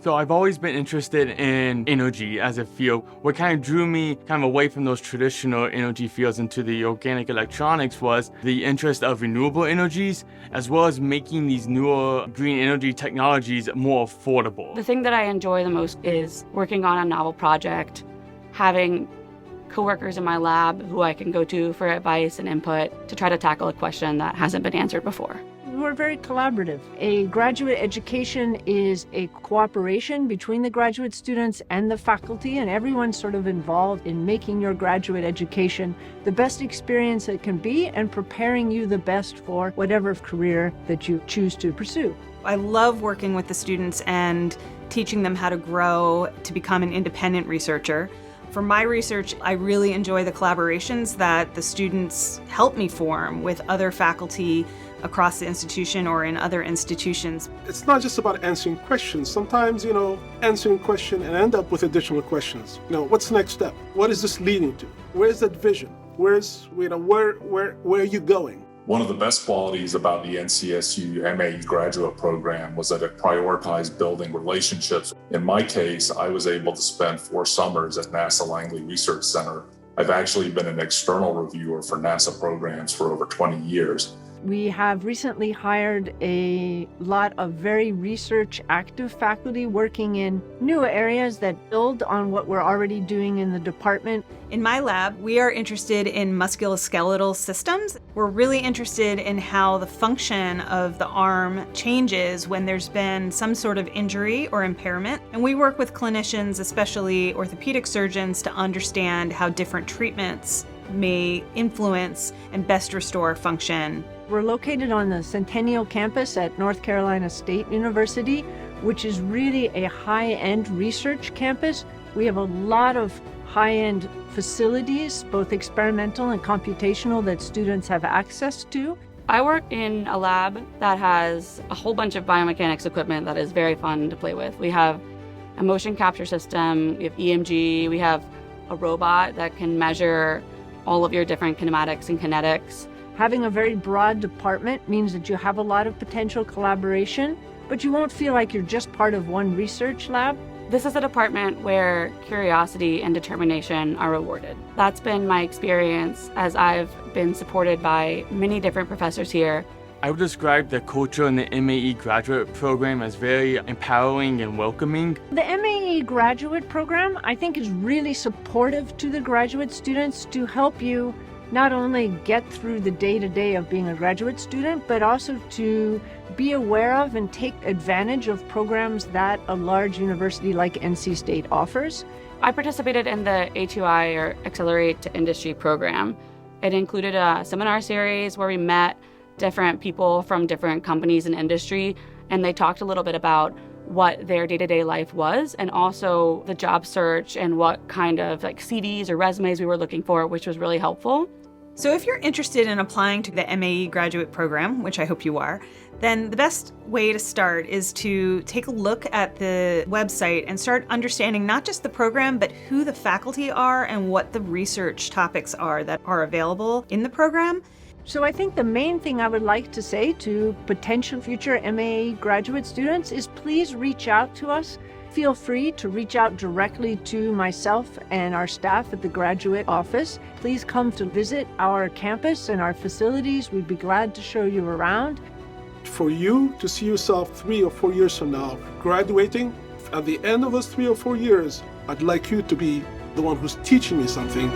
So I've always been interested in energy as a field. What kind of drew me kind of away from those traditional energy fields into the organic electronics was the interest of renewable energies, as well as making these newer green energy technologies more affordable. The thing that I enjoy the most is working on a novel project, having coworkers in my lab who I can go to for advice and input to try to tackle a question that hasn't been answered before. We're very collaborative. A graduate education is a cooperation between the graduate students and the faculty, and everyone's sort of involved in making your graduate education the best experience it can be and preparing you the best for whatever career that you choose to pursue. I love working with the students and teaching them how to grow to become an independent researcher. For my research, I really enjoy the collaborations that the students help me form with other faculty across the institution or in other institutions. It's not just about answering questions. Sometimes, answering a question and end up with additional questions. What's the next step? What is this leading to? Where's that vision? Where are you going? One of the best qualities about the NCSU MAE graduate program was that it prioritized building relationships. In my case, I was able to spend 4 summers at NASA Langley Research Center. I've actually been an external reviewer for NASA programs for over 20 years. We have recently hired a lot of very research active faculty working in new areas that build on what we're already doing in the department. In my lab, we are interested in musculoskeletal systems. We're really interested in how the function of the arm changes when there's been some sort of injury or impairment. And we work with clinicians, especially orthopedic surgeons, to understand how different treatments may influence and best restore function. We're located on the Centennial campus at North Carolina State University, which is really a high-end research campus. We have a lot of high-end facilities, both experimental and computational, that students have access to. I work in a lab that has a whole bunch of biomechanics equipment that is very fun to play with. We have a motion capture system, we have EMG, we have a robot that can measure all of your different kinematics and kinetics. Having a very broad department means that you have a lot of potential collaboration, but you won't feel like you're just part of one research lab. This is a department where curiosity and determination are rewarded. That's been my experience as I've been supported by many different professors here. I would describe the culture in the MAE graduate program as very empowering and welcoming. The MAE graduate program, I think, is really supportive to the graduate students to help you not only get through the day-to-day of being a graduate student, but also to be aware of and take advantage of programs that a large university like NC State offers. I participated in the A2I, or Accelerate to Industry program. It included a seminar series where we met different people from different companies and industry, and they talked a little bit about what their day-to-day life was, and also the job search and what kind of CVs or resumes we were looking for, which was really helpful. So if you're interested in applying to the MAE graduate program, which I hope you are, then the best way to start is to take a look at the website and start understanding not just the program, but who the faculty are and what the research topics are that are available in the program. So I think the main thing I would like to say to potential future MAE graduate students is please reach out to us. Feel free to reach out directly to myself and our staff at the graduate office. Please come to visit our campus and our facilities. We'd be glad to show you around. For you to see yourself 3 or 4 years from now graduating, at the end of those 3 or 4 years, I'd like you to be the one who's teaching me something